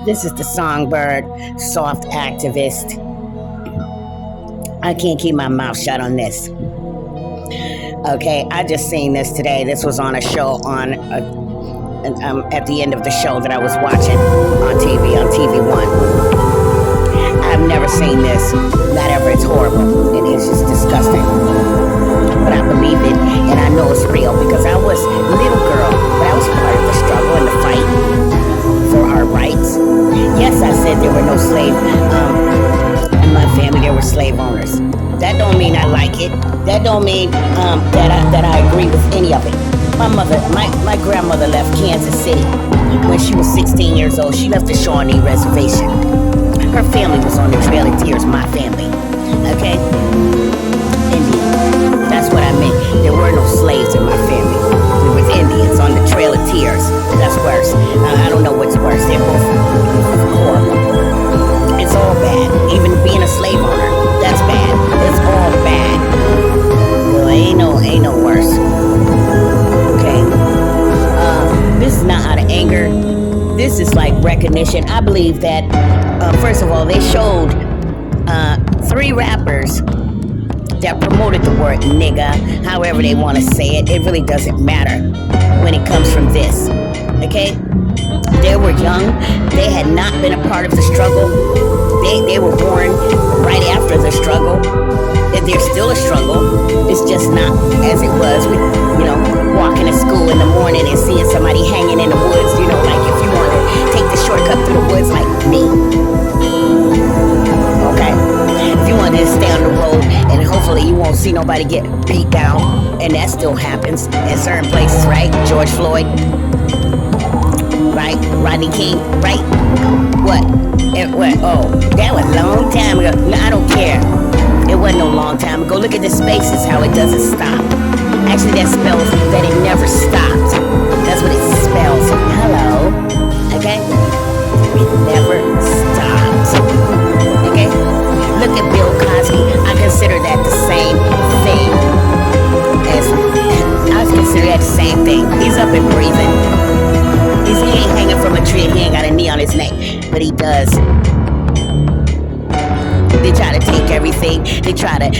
This is the Songbird, soft activist. I can't keep my mouth shut on this. Okay, I just seen this today. This was on a show at the end of the show that I was watching on TV One. I've never seen this. Not ever. It's horrible. It is just disgusting. But I believe it, and I know it's real because I was a little girl, but I was part of the struggle and the fight for our rights. Yes, I said there were no slaves. In my family, there were slave owners. That don't mean I like it. That don't mean that I agree with any of it. My grandmother left Kansas City when she was 16 years old. She left the Shawnee Reservation. Her family was on the Trail of Tears, my family. Okay? Indian. That's what I meant. There were no slaves in my family. There was Indians on the Trail of Tears. That's worse. I don't know what's worse. They're both horrible. It's all bad. Even being a slave owner, that's bad. It's all bad. Well, ain't no worse. Okay. This is not out of anger. This is like recognition. I believe that, first of all, they showed 3 rappers that promoted the word nigga, however they want to say it. It really doesn't matter when it comes from this. Okay? They were young. They had not been a part of the struggle. They were born right after the struggle. There's still a struggle. It's just not as it was with, walking to school in the morning and seeing somebody hanging in the woods, like if you want to take the shortcut through the woods like me. Okay? If you want to stay on the road and hopefully you won't see nobody get beat down, and that still happens in certain places, right? George Floyd, right? Rodney King, right? What? Oh, that was a long time ago. No, I don't care. It wasn't no long time ago. Look at the spaces, how it doesn't stop. Actually, that spells that it never stopped. That's what it spells. Hello. Okay? It never stopped. Okay? Look at Bill Cosby. I consider that the same thing. I consider that the same thing. He's up and breathing. He ain't hanging from a tree and he ain't got a knee on his neck. But he does. They try to take everything. They try to,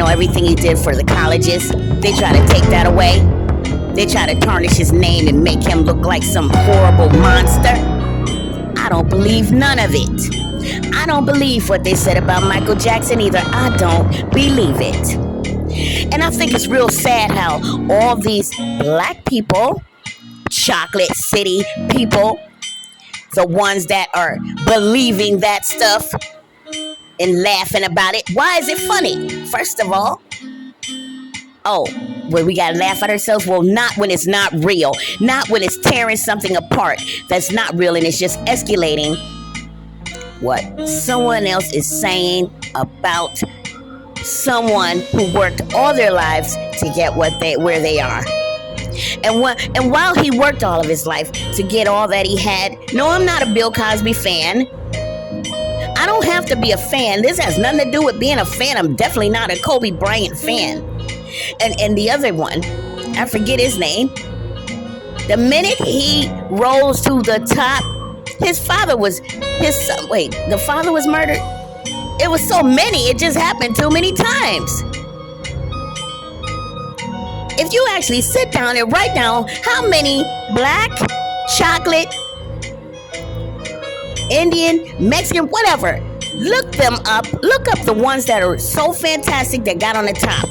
everything he did for the colleges. They try to take that away. They try to tarnish his name and make him look like some horrible monster. I don't believe none of it. I don't believe what they said about Michael Jackson either. I don't believe it. And I think it's real sad how all these black people, chocolate city people, the ones that are believing that stuff and laughing about it. Why is it funny? First of all, well, we gotta laugh at ourselves. Well, not when it's not real. Not when it's tearing something apart that's not real and it's just escalating what someone else is saying about someone who worked all their lives to get where they are. And while he worked all of his life to get all that he had, no, I'm not a Bill Cosby fan. I don't have to be a fan. This has nothing to do with being a fan. I'm definitely not a Kobe Bryant fan. And the other one, I forget his name. The minute he rose to the top, the father was murdered. It was so many, it just happened too many times. If you actually sit down and write down how many black, chocolate, Indian, Mexican, whatever, look them up. Look up the ones that are so fantastic that got on the top.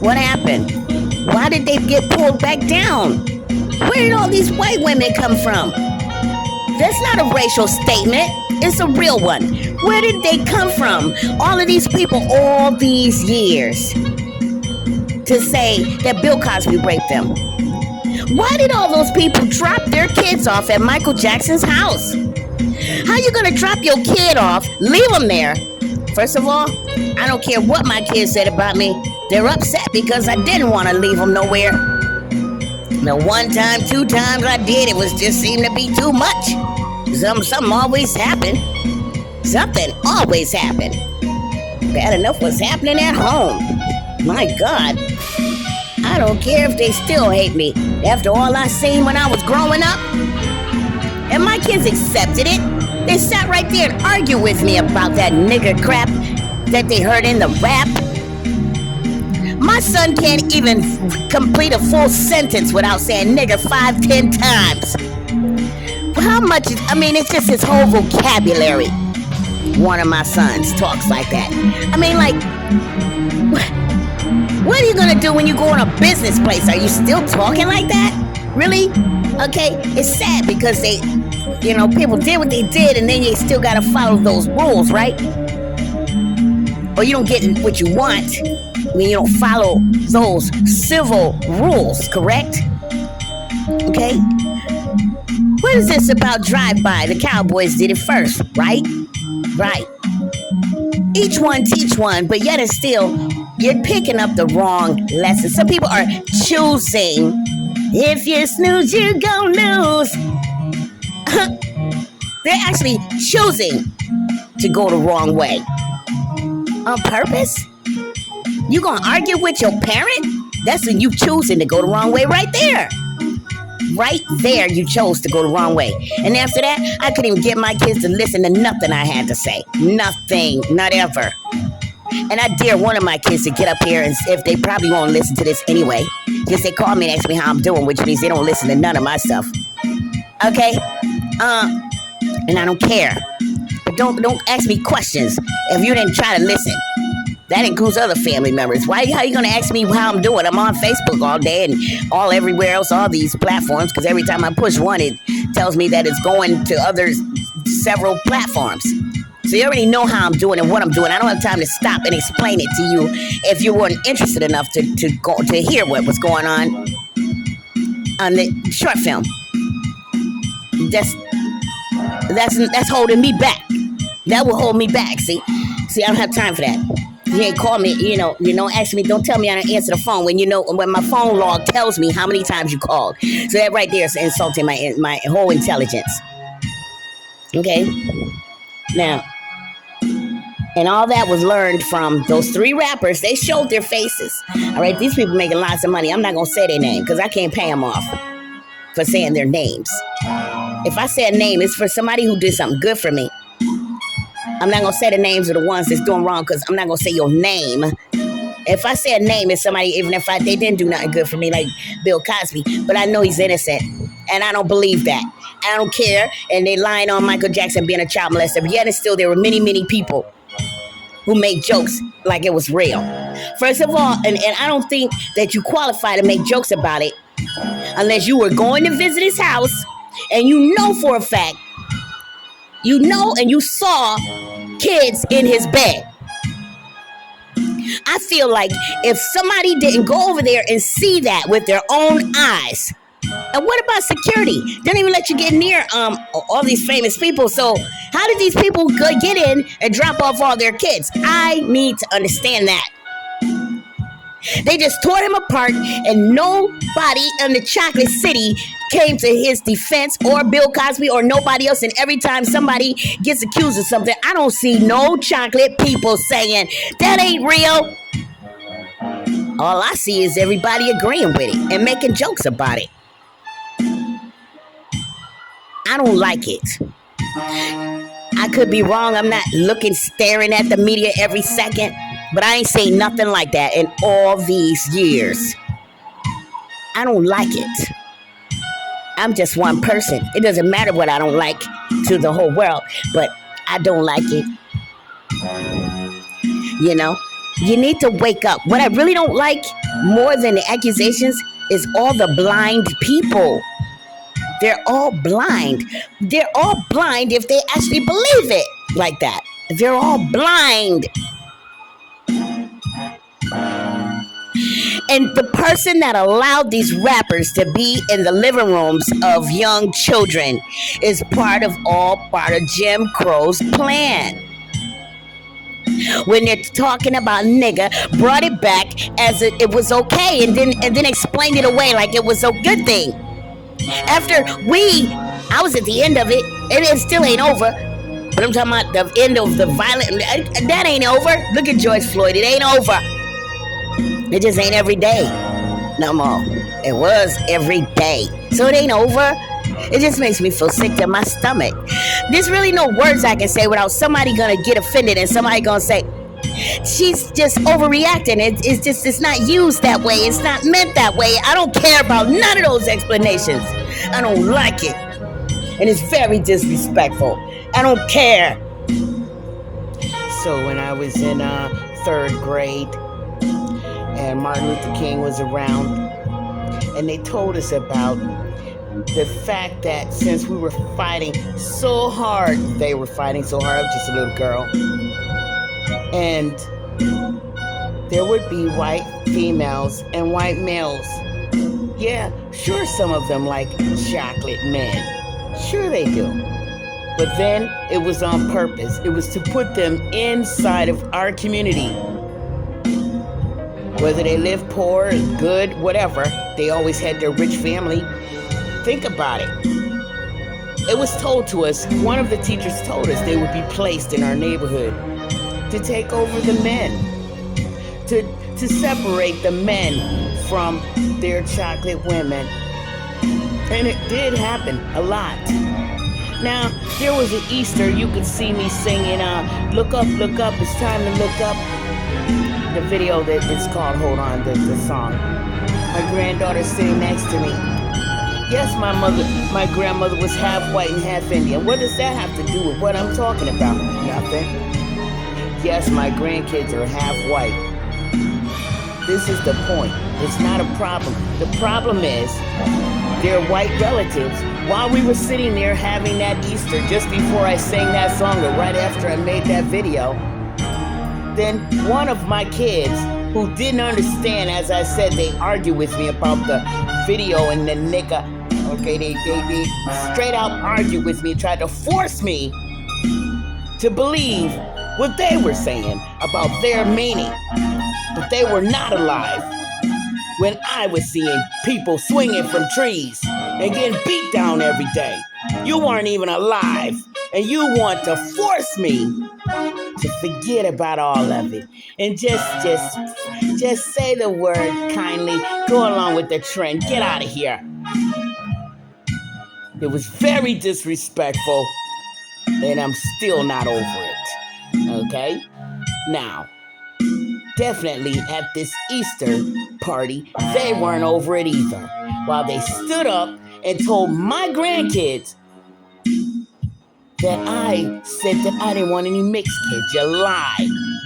What happened? Why did they get pulled back down? Where did all these white women come from? That's not a racial statement. It's a real one. Where did they come from? All of these people, all these years, to say that Bill Cosby raped them. Why did all those people drop their kids off at Michael Jackson's house? How you gonna drop your kid off, leave them there? First of all, I don't care what my kids said about me. They're upset because I didn't want to leave them nowhere. The 1 time, 2 times I did, it was just seemed to be too much. Something always happened. Something always happened. Bad enough was happening at home. My God. I don't care if they still hate me. After all I seen when I was growing up, And my kids accepted it. They sat right there and argued with me about that nigger crap that they heard in the rap. My son can't even complete a full sentence without saying nigger 5, 10 times. How much, it's just his whole vocabulary. One of my sons talks like that. What are you gonna do when you go in a business place? Are you still talking like that? Really? Okay, it's sad because they, people did what they did and then you still gotta follow those rules, right? Or you don't get what you want when you don't follow those civil rules, correct? Okay? What is this about drive-by? The Cowboys did it first, right? Right. Each one teach one, but yet and still, you're picking up the wrong lesson. Some people are choosing. If you snooze, you're gonna lose. They're actually choosing to go the wrong way. On purpose? You gonna argue with your parent? That's when you choosing to go the wrong way right there. Right there, you chose to go the wrong way. And after that, I couldn't even get my kids to listen to nothing I had to say. Nothing. Not ever. And I dare one of my kids to get up here, and if they probably won't listen to this anyway, just they call me and ask me how I'm doing, which means they don't listen to none of my stuff. Okay? And I don't care. But don't ask me questions if you didn't try to listen. That includes other family members. How are you going to ask me how I'm doing? I'm on Facebook all day and all everywhere else, all these platforms, because every time I push one, it tells me that it's going to several platforms. So you already know how I'm doing and what I'm doing. I don't have time to stop and explain it to you if you weren't interested enough to hear what was going on the short film. That's holding me back. That will hold me back. See, I don't have time for that. You ain't call me, ask me, don't tell me I don't answer the phone when my phone log tells me how many times you called. So that right there is insulting my whole intelligence. Okay? Now, and all that was learned from those 3 rappers. They showed their faces. All right? These people making lots of money. I'm not going to say their name because I can't pay them off for saying their names. If I say a name, it's for somebody who did something good for me. I'm not going to say the names of the ones that's doing wrong because I'm not going to say your name. If I say a name, it's somebody, even if they didn't do nothing good for me, like Bill Cosby, but I know he's innocent, and I don't believe that. I don't care, and they lying on Michael Jackson being a child molester, but yet and still there were many, many people who made jokes like it was real. First of all, and I don't think that you qualify to make jokes about it unless you were going to visit his house, and you know for a fact, and you saw kids in his bed. I feel like if somebody didn't go over there and see that with their own eyes, and what about security? They don't even let you get near all these famous people. So how did these people get in and drop off all their kids? I need to understand that. They just tore him apart, and nobody in the Chocolate City came to his defense, or Bill Cosby, or nobody else. And every time somebody gets accused of something, I don't see no chocolate people saying, that ain't real. All I see is everybody agreeing with it and making jokes about it. I don't like it. I could be wrong. I'm not staring at the media every second, but I ain't saying nothing like that in all these years. I don't like it. I'm just one person. It doesn't matter what I don't like to the whole world, but I don't like it. You need to wake up. What I really don't like more than the accusations is all the blind people. They're all blind. They're all blind if they actually believe it like that. They're all blind. And the person that allowed these rappers to be in the living rooms of young children is part of Jim Crow's plan. When they're talking about nigga, brought it back as it was okay, and then explained it away like it was a good thing. After I was at the end of it, and it still ain't over. But I'm talking about the end of the violent. That ain't over. Look at George Floyd. It ain't over. It just ain't every day no more. It was every day. So it ain't over. It just makes me feel sick to my stomach. There's really no words I can say without somebody gonna get offended and somebody gonna say, she's just overreacting. It's not used that way. It's not meant that way. I don't care about none of those explanations. I don't like it. And it's very disrespectful. I don't care. So when I was in third grade and Martin Luther King was around, and they told us about the fact that since we were fighting so hard, they were fighting so hard, I was just a little girl, and there would be white females and white males. Yeah, sure, some of them like chocolate men. Sure they do. But then it was on purpose. It was to put them inside of our community. Whether they live poor, good, whatever, they always had their rich family. Think about it. It was told to us, one of the teachers told us they would be placed in our neighborhood to take over the men, to separate the men from their chocolate women. And it did happen a lot. Now, there was an Easter, you could see me singing, look up, it's time to look up. The video that is called, hold on, the song. My granddaughter's sitting next to me. Yes, my grandmother was half white and half Indian. What does that have to do with what I'm talking about? Nothing. Yes, my grandkids are half white. This is the point. It's not a problem. The problem is they're white relatives. While we were sitting there having that Easter, just before I sang that song or right after I made that video, then one of my kids who didn't understand, as I said, they argued with me about the video and the nigga. Okay, they straight out argued with me, tried to force me to believe what they were saying about their meaning. But they were not alive when I was seeing people swinging from trees and getting beat down every day. You weren't even alive, and you want to force me to forget about all of it and just say the word kindly, go along with the trend, get out of here. It was very disrespectful, and I'm still not over it. Okay? Now, definitely at this Easter party, they weren't over it either. While they stood up and told my grandkids that I said that I didn't want any mixed kids. You lie.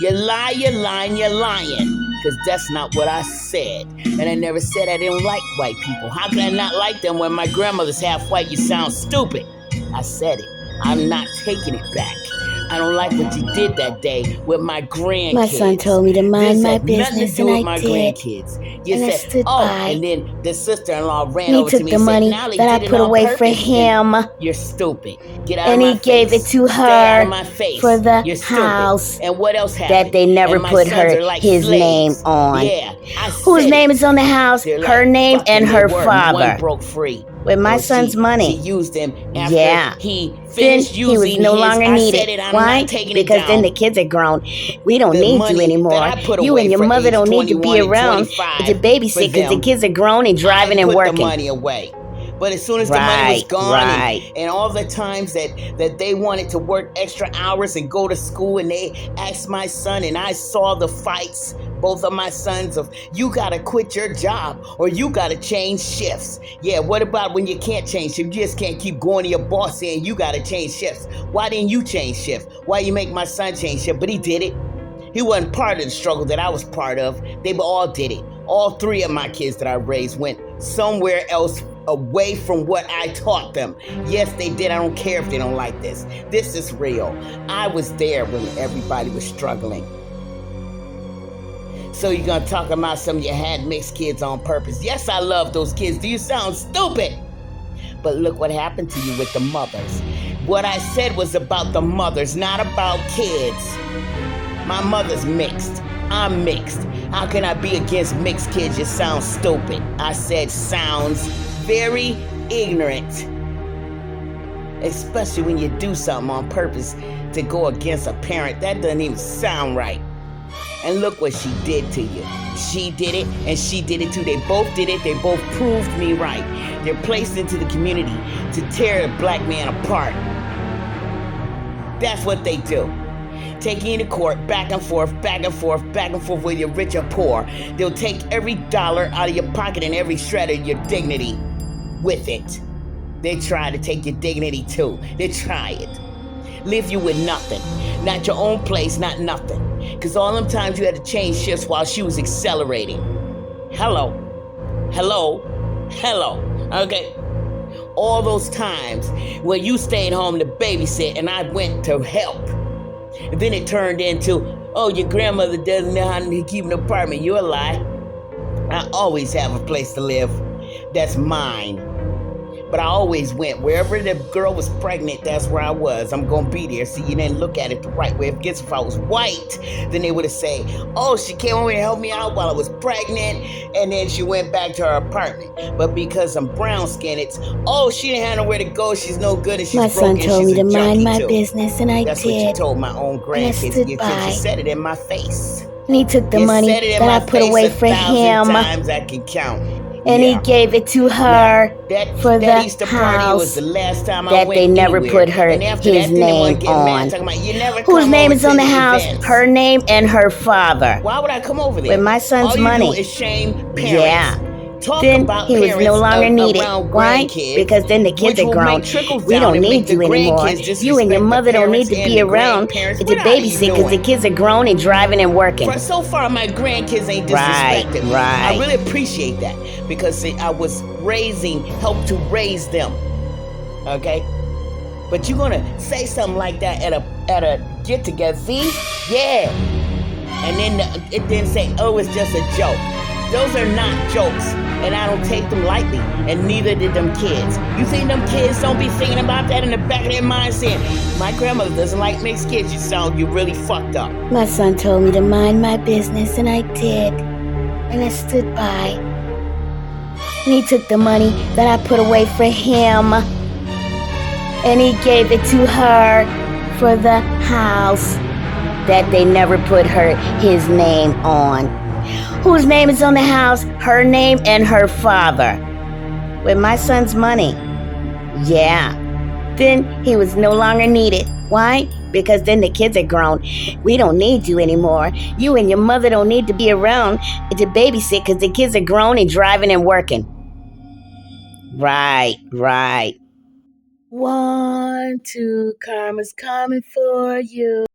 You lie, you're lying, you're lying. Because that's not what I said. And I never said I didn't like white people. How can I not like them when my grandmother's half white? You sound stupid. I said it. I'm not taking it back. I don't like what you did that day with my grandkids. My son told me to mind my business, and I did. Grandkids. You and said, I stood by. And then the sister-in-law ran He over to took me the and money said, Nolly that I did it put on away for purpose. him. You're stupid. Get out And of my he gave face. it to Stay out her of my face. for the You're stupid. house And what else happened? that they never And my put sons her are like his name slaves. on. Yeah, I Whose said name it. is on the house? They're Her like name fucking and they her were. father. One broke free. With my Or son's money. She used him after Yeah. he Then finished he using was no his, longer I needed. said it, I'm Why? not taking Because it down. then the kids are grown. We don't The need money you anymore. that I put You away and your for mother age don't need to be 21 and around 25 to babysit for because the them. kids are grown and driving I and put working. the money away. But as soon as the money was Right, gone right. and all the times that they wanted to work extra hours and go to school, and they asked my son, and I saw the fights, both of my sons, of you gotta quit your job or you gotta change shifts. Yeah, what about when you can't change shifts? You just can't keep going to your boss saying you gotta change shifts. Why didn't you change shift? Why you make my son change shift? But he did it. He wasn't part of the struggle that I was part of. They all did it. All three of my kids that I raised went somewhere else away from what I taught them. Yes, they did. I don't care if they don't like this. This is real. I was there when everybody was struggling. So you're going to talk about some of you had mixed kids on purpose. Yes, I love those kids. Do you sound stupid? But look what happened to you with the mothers. What I said was about the mothers, not about kids. My mother's mixed. I'm mixed. How can I be against mixed kids? You sound stupid. I said sounds very ignorant. Especially when you do something on purpose to go against a parent. That doesn't even sound right. And look what she did to you. She did it, and she did it too. They both did it. They both proved me right. They're placed into the community to tear the black man apart. That's what they do. Taking you to court, back and forth, back and forth, back and forth, whether you're rich or poor. They'll take every dollar out of your pocket and every shred of your dignity with it. They try to take your dignity too. They try it. Leave you with nothing. Not your own place, not nothing. Because all them times you had to change shifts while she was accelerating. Hello. Okay. All those times when you stayed home to babysit and I went to help. And then it turned into, oh, your grandmother doesn't know how to keep an apartment. You're a lie. I always have a place to live. That's mine. But I always went. Wherever the girl was pregnant, that's where I was. I'm going to be there. See, you didn't look at it the right way. If I was white, then they would have said, oh, she came over and helped me out while I was pregnant, and then she went back to her apartment. But because I'm brown-skinned, it's, oh, she didn't have nowhere to go. She's no good, and she's broken. My son told me to mind my business, and I did. That's what you told my own grandkids. You said it in my face. And he took the money that I put away for him. Times I can count. And he gave it to her for the Easter party was the last time that they never put his name on. Whose name is on the house? Her name and her father. Why would I come over there? With my son's money. All you do is shame parents. Yeah. Then he was no longer needed. Why? Because then the kids are grown. We don't need you anymore. You and your mother don't need to be around to babysit because the kids are grown and driving and working. So far, my grandkids ain't disrespected me. Right. I really appreciate that because I was helped to raise them. Okay? But you're gonna say something like that at a get together, see? Yeah. And then it didn't say, oh, it's just a joke. Those are not jokes, and I don't take them lightly, and neither did them kids. You think them kids don't be thinking about that in the back of their mind saying, my grandmother doesn't like mixed kids, you really fucked up. My son told me to mind my business, and I did. And I stood by. And he took the money that I put away for him, and he gave it to her for the house that they never put his name on. Whose name is on the house? Her name and her father. With my son's money. Yeah. Then he was no longer needed. Why? Because then the kids are grown. We don't need you anymore. You and your mother don't need to be around to babysit because the kids are grown and driving and working. Right. 1, 2, karma's coming for you.